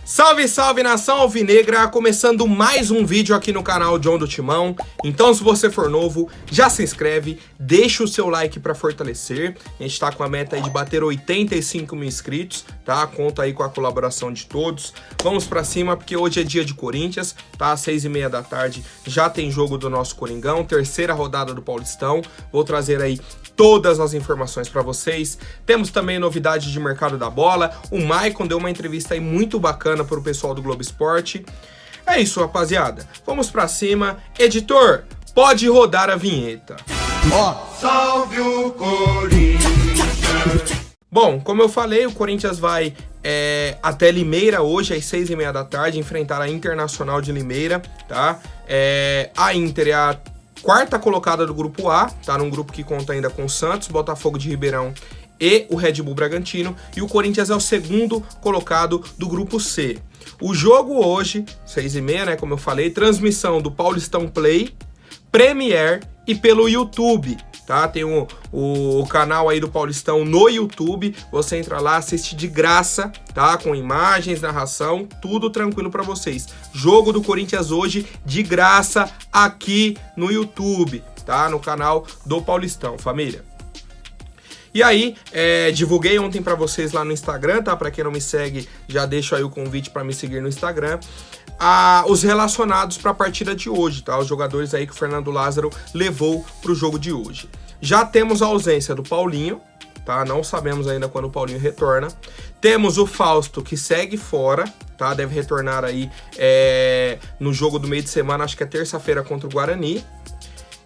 Salve, salve, nação alvinegra! Começando mais um vídeo aqui no canal John do Timão. Então, se você for novo, já se inscreve, deixa o seu like para fortalecer. A gente tá com a meta aí de bater 85 mil inscritos, tá? Conta aí com a colaboração de todos. Vamos para cima, porque hoje é dia de Corinthians, tá? Às 6h30 da tarde já tem jogo do nosso Coringão, terceira rodada do Paulistão. Vou trazer aí todas as informações para vocês. Temos também novidades de mercado da bola. O Maicon deu uma entrevista aí muito bacana para o pessoal do Globo Esporte. É isso, rapaziada. Vamos para cima. Editor, pode rodar a vinheta. Salve o Corinthians! Bom, como eu falei, o Corinthians vai até Limeira hoje, às 6h30 da tarde, enfrentar a Internacional de Limeira, tá? A Inter é a quarta colocada do grupo A, tá? Num grupo que conta ainda com o Santos, Botafogo de Ribeirão e o Red Bull Bragantino. E o Corinthians é o segundo colocado do grupo C. O jogo hoje, 6h30, né? Como eu falei, transmissão do Paulistão Play, Premier e pelo YouTube, tá? Tem o canal aí do Paulistão no YouTube. Você entra lá, assiste de graça, tá? Com imagens, narração, tudo tranquilo pra vocês. Jogo do Corinthians hoje de graça aqui no YouTube, tá? No canal do Paulistão, família. E aí, divulguei ontem pra vocês lá no Instagram, tá? Pra quem não me segue, já deixo aí o convite pra me seguir no Instagram. Os relacionados para a partida de hoje, tá? Os jogadores aí que o Fernando Lázaro levou para o jogo de hoje. Já temos a ausência do Paulinho, tá? Não sabemos ainda quando o Paulinho retorna. Temos o Fausto, que segue fora, tá? Deve retornar aí no jogo do meio de semana, acho que é terça-feira contra o Guarani.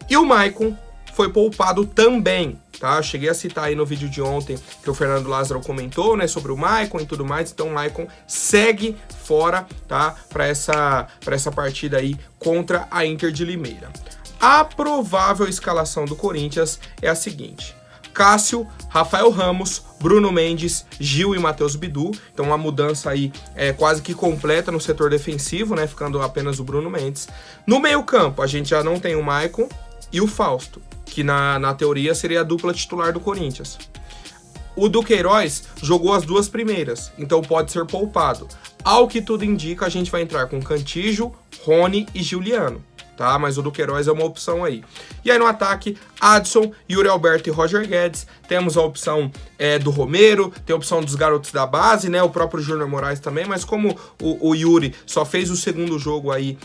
E o Maicon foi poupado também, tá? Eu cheguei a citar aí no vídeo de ontem que o Fernando Lázaro comentou, né, sobre o Maicon e tudo mais. Então o Maicon segue fora, tá? Para essa partida aí contra a Inter de Limeira. A provável escalação do Corinthians é a seguinte: Cássio, Rafael Ramos, Bruno Mendes, Gil e Matheus Bidu. Então uma mudança aí quase que completa no setor defensivo, né? Ficando apenas o Bruno Mendes. No meio-campo, a gente já não tem o Maicon e o Fausto, que na teoria seria a dupla titular do Corinthians. O Duqueiroz jogou as duas primeiras, então pode ser poupado. Ao que tudo indica, a gente vai entrar com Cantígio, Rony e Giuliano, tá? Mas o Duqueiroz é uma opção aí. E aí no ataque, Adson, Yuri Alberto e Roger Guedes. Temos a opção do Romero, tem a opção dos garotos da base, né? O próprio Júnior Moraes também, mas como o Yuri só fez o segundo jogo aí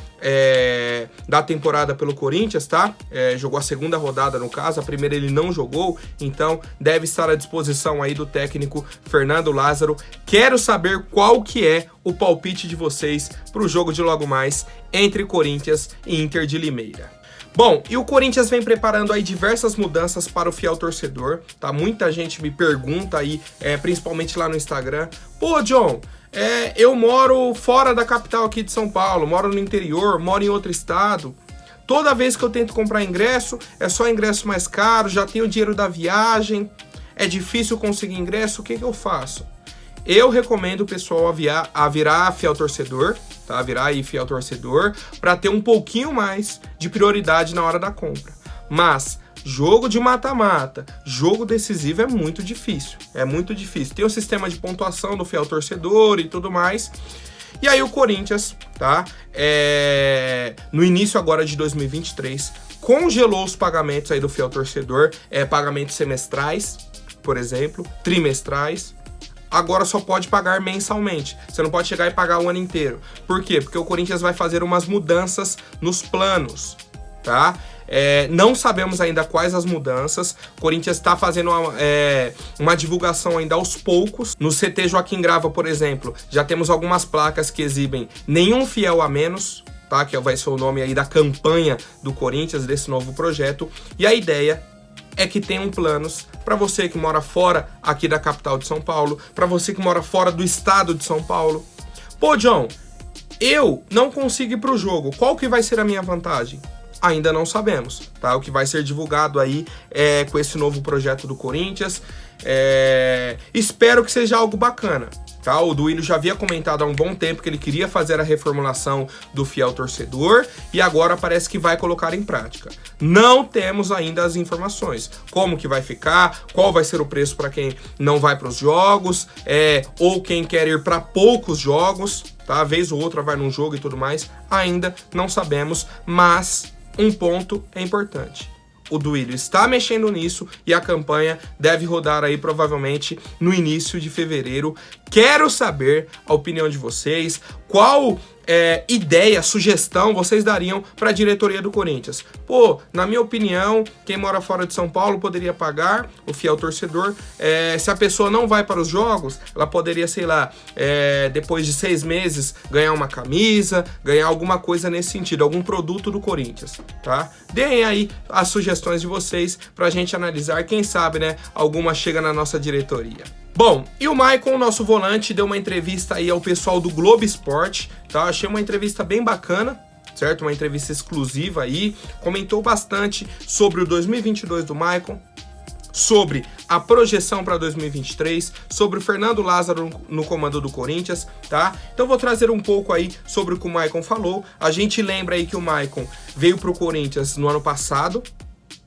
da temporada pelo Corinthians, tá? Jogou a segunda rodada no caso, a primeira ele não jogou, então deve estar à disposição aí do técnico Fernando Lázaro. Quero saber qual que é o palpite de vocês para o jogo de logo mais entre Corinthians e Inter de Limeira. Bom, e o Corinthians vem preparando aí diversas mudanças para o fiel torcedor, tá? Muita gente me pergunta aí, principalmente lá no Instagram: pô, John, eu moro fora da capital aqui de São Paulo, moro no interior, moro em outro estado. Toda vez que eu tento comprar ingresso, é só ingresso mais caro, já tenho o dinheiro da viagem, é difícil conseguir ingresso, o que eu faço? Eu recomendo o pessoal a virar fiel torcedor, tá? Virar aí fiel torcedor, para ter um pouquinho mais de prioridade na hora da compra. Mas jogo de mata-mata, jogo decisivo é muito difícil. É muito difícil. Tem o sistema de pontuação do fiel torcedor e tudo mais. E aí o Corinthians, tá? No início agora de 2023, congelou os pagamentos aí do fiel torcedor, pagamentos semestrais, por exemplo, trimestrais. Agora só pode pagar mensalmente. Você não pode chegar e pagar o ano inteiro. Por quê? Porque o Corinthians vai fazer umas mudanças nos planos, tá? Não sabemos ainda quais as mudanças. O Corinthians está fazendo uma divulgação ainda aos poucos. No CT Joaquim Grava, por exemplo, já temos algumas placas que exibem nenhum fiel a menos, tá? Que vai ser o nome aí da campanha do Corinthians, desse novo projeto. E a ideia é que tenham planos para você que mora fora aqui da capital de São Paulo, para você que mora fora do estado de São Paulo. Pô, John, eu não consigo ir pro jogo, qual que vai ser a minha vantagem? Ainda não sabemos, tá? O que vai ser divulgado aí com esse novo projeto do Corinthians. Espero que seja algo bacana. Tá? O Duílio já havia comentado há um bom tempo que ele queria fazer a reformulação do fiel torcedor e agora parece que vai colocar em prática. Não temos ainda as informações. Como que vai ficar, qual vai ser o preço para quem não vai para os jogos, ou quem quer ir para poucos jogos, tá? Vez ou outra vai num jogo e tudo mais. Ainda não sabemos, mas um ponto é importante. O Duílio está mexendo nisso e a campanha deve rodar aí provavelmente no início de fevereiro. Quero saber a opinião de vocês, qual ideia, sugestão vocês dariam para a diretoria do Corinthians. Pô, na minha opinião, quem mora fora de São Paulo poderia pagar, o fiel torcedor. Se a pessoa não vai para os jogos, ela poderia, sei lá, depois de 6 meses, ganhar uma camisa, ganhar alguma coisa nesse sentido, algum produto do Corinthians, tá? Deem aí as sugestões de vocês pra gente analisar, quem sabe, né, alguma chega na nossa diretoria. Bom, e o Maicon, nosso volante, deu uma entrevista aí ao pessoal do Globo Esporte, tá? Achei uma entrevista bem bacana, certo? Uma entrevista exclusiva aí, comentou bastante sobre o 2022 do Maicon, sobre a projeção para 2023, sobre o Fernando Lázaro no comando do Corinthians, tá? Então vou trazer um pouco aí sobre o que o Maicon falou. A gente lembra aí que o Maicon veio pro Corinthians no ano passado,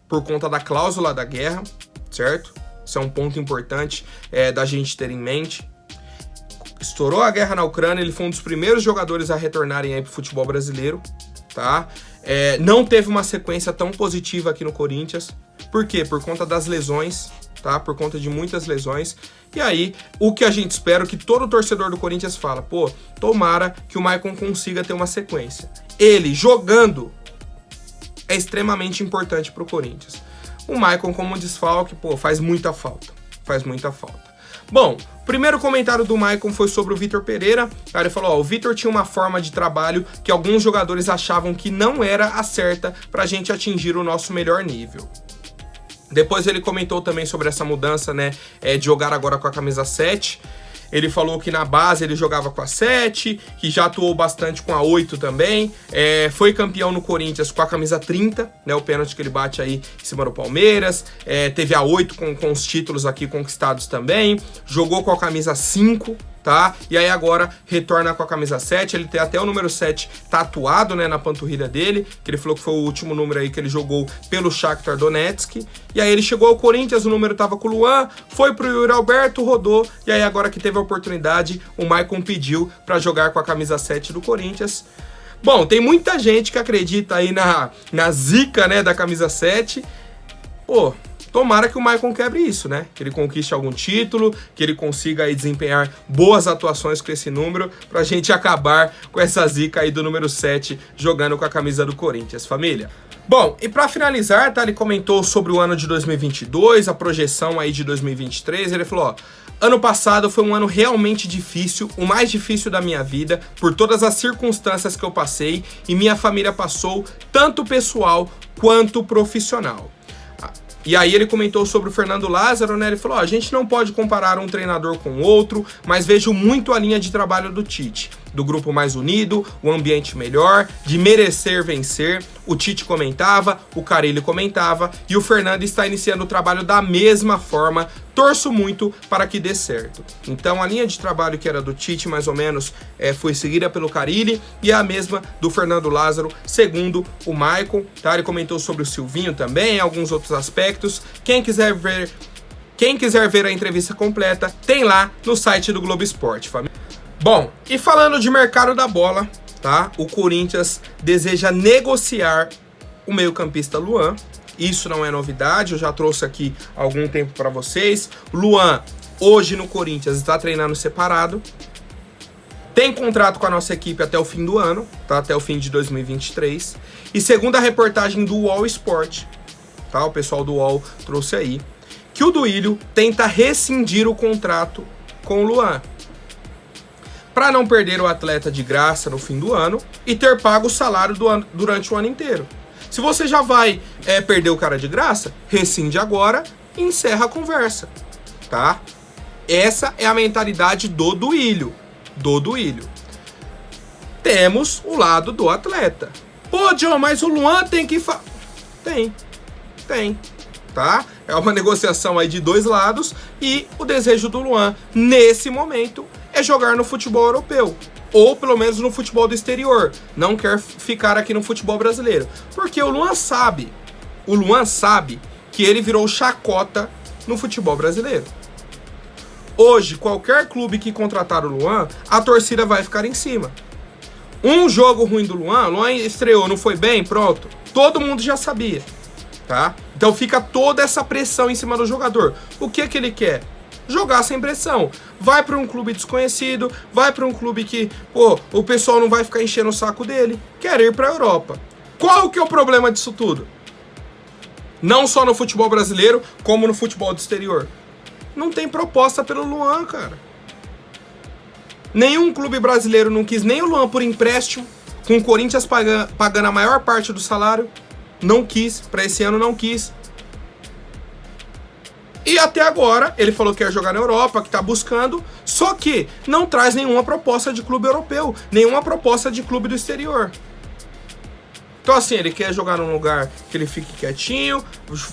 por conta da cláusula da guerra, certo? Isso é um ponto importante da gente ter em mente. Estourou a guerra na Ucrânia, ele foi um dos primeiros jogadores a retornarem aí pro futebol brasileiro, tá? Não teve uma sequência tão positiva aqui no Corinthians. Por quê? Por conta das lesões, tá? Por conta de muitas lesões. E aí, o que a gente espera, que todo torcedor do Corinthians fala, pô, tomara que o Maicon consiga ter uma sequência. Ele jogando é extremamente importante pro Corinthians. O Maicon como desfalque, pô, faz muita falta. Faz muita falta. Bom, o primeiro comentário do Maicon foi sobre o Vitor Pereira. Ele falou, o Vitor tinha uma forma de trabalho que alguns jogadores achavam que não era a certa pra gente atingir o nosso melhor nível. Depois ele comentou também sobre essa mudança, né, de jogar agora com a camisa 7. Ele falou que na base ele jogava com a 7, que já atuou bastante com a 8 também. Foi campeão no Corinthians com a camisa 30, né? O pênalti que ele bate aí em cima do Palmeiras. Teve a 8 com os títulos aqui conquistados também. Jogou com a camisa 5, tá? E aí agora retorna com a camisa 7. Ele tem até o número 7 tatuado, né, na panturrilha dele, que ele falou que foi o último número aí que ele jogou pelo Shakhtar Donetsk. E aí ele chegou ao Corinthians, o número tava com o Luan, foi pro Yuri Alberto, rodou, e aí agora que teve a oportunidade, o Maicon pediu para jogar com a camisa 7 do Corinthians. Bom, tem muita gente que acredita aí na zica, né, da camisa 7. Pô, tomara que o Maicon quebre isso, né? Que ele conquiste algum título, que ele consiga aí desempenhar boas atuações com esse número, pra gente acabar com essa zica aí do número 7 jogando com a camisa do Corinthians, família. Bom, e pra finalizar, tá? Ele comentou sobre o ano de 2022, a projeção aí de 2023, ele falou, ó, ano passado foi um ano realmente difícil, o mais difícil da minha vida, por todas as circunstâncias que eu passei e minha família passou, tanto pessoal quanto profissional. E aí ele comentou sobre o Fernando Lázaro, né? Ele falou, ó, a gente não pode comparar um treinador com outro, mas vejo muito a linha de trabalho do Tite. Do grupo mais unido, o ambiente melhor, de merecer vencer. O Tite comentava, o Carille comentava e o Fernando está iniciando o trabalho da mesma forma. Torço muito para que dê certo. Então a linha de trabalho que era do Tite, mais ou menos, foi seguida pelo Carille e a mesma do Fernando Lázaro, segundo o Maicon, tá? Ele comentou sobre o Silvinho também, alguns outros aspectos. Quem quiser ver a entrevista completa, tem lá no site do Globo Esporte, família. Bom, e falando de mercado da bola, tá? O Corinthians deseja negociar o meio-campista Luan. Isso não é novidade, eu já trouxe aqui há algum tempo para vocês. Luan, hoje no Corinthians, está treinando separado. Tem contrato com a nossa equipe até o fim do ano, tá? Até o fim de 2023. E segundo a reportagem do UOL Sport, tá? O pessoal do UOL trouxe aí, que o Duílio tenta rescindir o contrato com o Luan, para não perder o atleta de graça no fim do ano e ter pago o salário durante o ano inteiro. Se você já vai perder o cara de graça, rescinde agora e encerra a conversa, tá? Essa é a mentalidade do Duílio. Temos o lado do atleta. Pô, John, mas o Luan tem que... Tem, tá? É uma negociação aí de dois lados e o desejo do Luan, nesse momento, é jogar no futebol europeu, ou pelo menos no futebol do exterior, não quer ficar aqui no futebol brasileiro, porque o Luan sabe que ele virou chacota no futebol brasileiro. Hoje, qualquer clube que contratar o Luan, a torcida vai ficar em cima. Um jogo ruim do Luan estreou, não foi bem, pronto, todo mundo já sabia, tá? Então fica toda essa pressão em cima do jogador. O que ele quer? Jogar sem pressão. Vai para um clube desconhecido, vai para um clube que, o pessoal não vai ficar enchendo o saco dele. Quer ir para a Europa. Qual que é o problema disso tudo? Não só no futebol brasileiro, como no futebol do exterior. Não tem proposta pelo Luan, cara. Nenhum clube brasileiro não quis nem o Luan por empréstimo, com o Corinthians pagando a maior parte do salário. Não quis, para esse ano não quis. E até agora, ele falou que ia jogar na Europa, que tá buscando, só que não traz nenhuma proposta de clube europeu, nenhuma proposta de clube do exterior. Então assim, ele quer jogar num lugar que ele fique quietinho,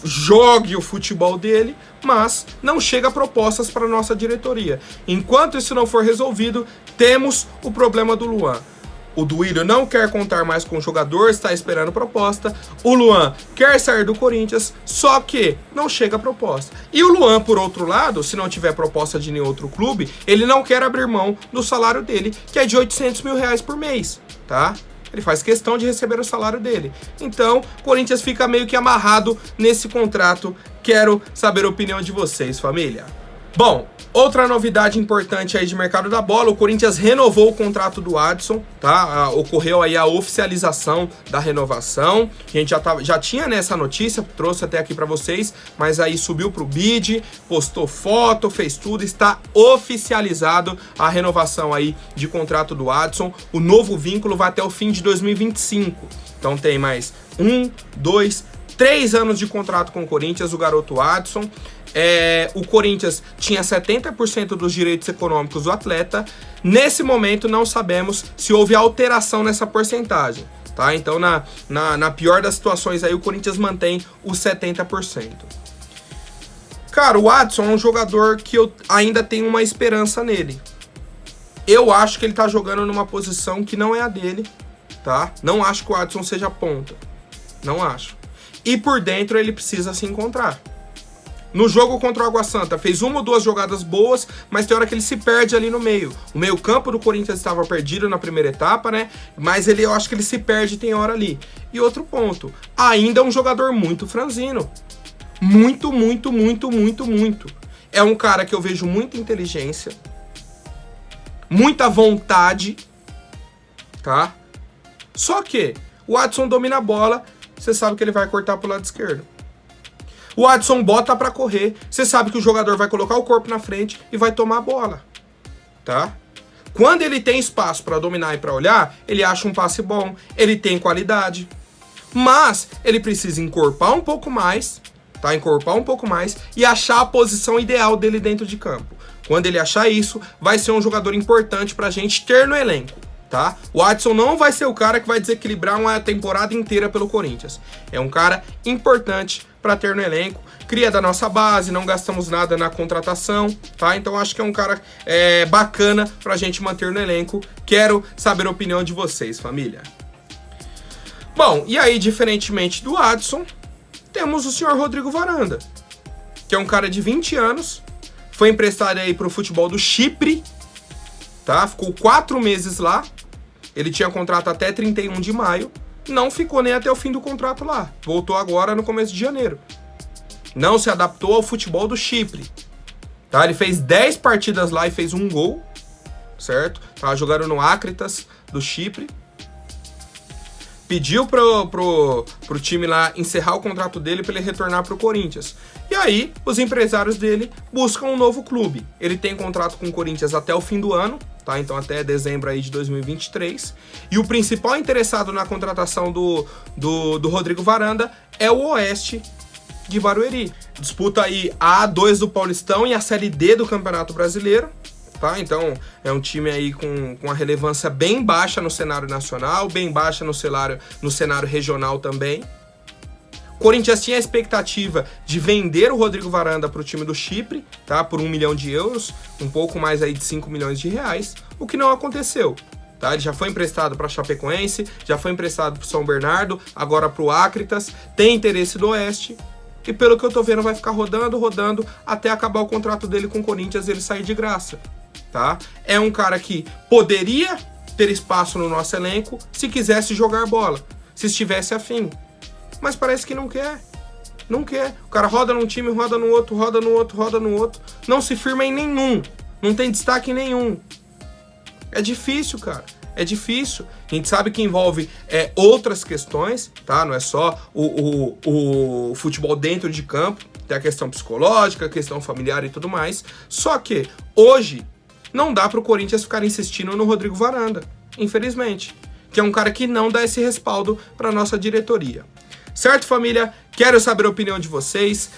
jogue o futebol dele, mas não chega propostas para nossa diretoria. Enquanto isso não for resolvido, temos o problema do Luan. O Duílio não quer contar mais com o jogador, está esperando proposta. O Luan quer sair do Corinthians, só que não chega a proposta. E o Luan, por outro lado, se não tiver proposta de nenhum outro clube, ele não quer abrir mão do salário dele, que é de R$800 mil por mês, tá? Ele faz questão de receber o salário dele. Então, o Corinthians fica meio que amarrado nesse contrato. Quero saber a opinião de vocês, família. Bom, outra novidade importante aí de mercado da bola, o Corinthians renovou o contrato do Adson, tá? Ocorreu aí a oficialização da renovação. A gente já tinha nessa notícia, trouxe até aqui para vocês, mas aí subiu pro bid, postou foto, fez tudo, está oficializado a renovação aí de contrato do Adson. O novo vínculo vai até o fim de 2025. Então tem mais 1, 2, 3 anos de contrato com o Corinthians, o garoto Adson. O Corinthians tinha 70% dos direitos econômicos do atleta. Nesse momento não sabemos se houve alteração nessa porcentagem, tá? Então na pior das situações aí o Corinthians mantém os 70%. Cara, o Adson é um jogador que eu ainda tenho uma esperança nele. Eu acho que ele tá jogando numa posição que não é a dele, tá? Não acho que o Adson seja ponta. Não acho. E por dentro ele precisa se encontrar. No jogo contra o Água Santa, fez 1 ou 2 jogadas boas, mas tem hora que ele se perde ali no meio. O meio-campo do Corinthians estava perdido na primeira etapa, né? Mas eu acho que ele se perde tem hora ali. E outro ponto, ainda é um jogador muito franzino. Muito. É um cara que eu vejo muita inteligência, muita vontade, tá? Só que o Adson domina a bola, você sabe que ele vai cortar pro lado esquerdo. O Adson bota pra correr, você sabe que o jogador vai colocar o corpo na frente e vai tomar a bola, tá? Quando ele tem espaço pra dominar e pra olhar, ele acha um passe bom, ele tem qualidade. Mas ele precisa encorpar um pouco mais, tá? Encorpar um pouco mais e achar a posição ideal dele dentro de campo. Quando ele achar isso, vai ser um jogador importante pra gente ter no elenco, tá? O Adson não vai ser o cara que vai desequilibrar uma temporada inteira pelo Corinthians. É um cara importante para ter no elenco, cria da nossa base, não gastamos nada na contratação, tá? Então acho que é um cara bacana pra gente manter no elenco. Quero saber a opinião de vocês, família. Bom, e aí, diferentemente do Adson, temos o senhor Rodrigo Varanda, que é um cara de 20 anos, foi emprestado aí pro futebol do Chipre, tá? Ficou 4 meses lá, ele tinha contrato até 31 de maio, não ficou nem até o fim do contrato lá. Voltou agora no começo de janeiro. Não se adaptou ao futebol do Chipre, tá? Ele fez 10 partidas lá e fez 1 gol, certo? Tava jogando no Akritas do Chipre. Pediu pro time lá encerrar o contrato dele para ele retornar pro Corinthians. E aí, os empresários dele buscam um novo clube. Ele tem contrato com o Corinthians até o fim do ano, tá? Então até dezembro aí de 2023. E o principal interessado na contratação do Rodrigo Varanda é o Oeste de Barueri. Disputa aí a A2 do Paulistão e a Série D do Campeonato Brasileiro, tá? Então é um time aí com uma relevância bem baixa no cenário nacional, bem baixa no cenário regional também. O Corinthians tinha a expectativa de vender o Rodrigo Varanda para o time do Chipre, tá? Por 1 milhão de euros, um pouco mais aí de 5 milhões de reais, o que não aconteceu. Tá? Ele já foi emprestado para Chapecoense, já foi emprestado para São Bernardo, agora para o Ácritas, tem interesse do Oeste, e pelo que eu tô vendo vai ficar rodando, até acabar o contrato dele com o Corinthians e ele sair de graça. Tá? É um cara que poderia ter espaço no nosso elenco se quisesse jogar bola, se estivesse afim. Mas parece que não quer. Não quer. O cara roda num time, roda no outro, roda no outro, roda no outro. Não se firma em nenhum. Não tem destaque em nenhum. É difícil, cara. É difícil. A gente sabe que envolve outras questões, tá? Não é só o futebol dentro de campo. Tem a questão psicológica, a questão familiar e tudo mais. Só que hoje não dá pro Corinthians ficar insistindo no Rodrigo Varanda, infelizmente. Que é um cara que não dá esse respaldo pra nossa diretoria. Certo, família? Quero saber a opinião de vocês.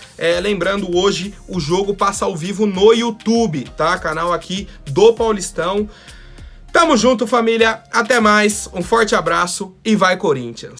Lembrando, hoje o jogo passa ao vivo no YouTube, tá? Canal aqui do Paulistão. Tamo junto, família. Até mais. Um forte abraço e vai, Corinthians!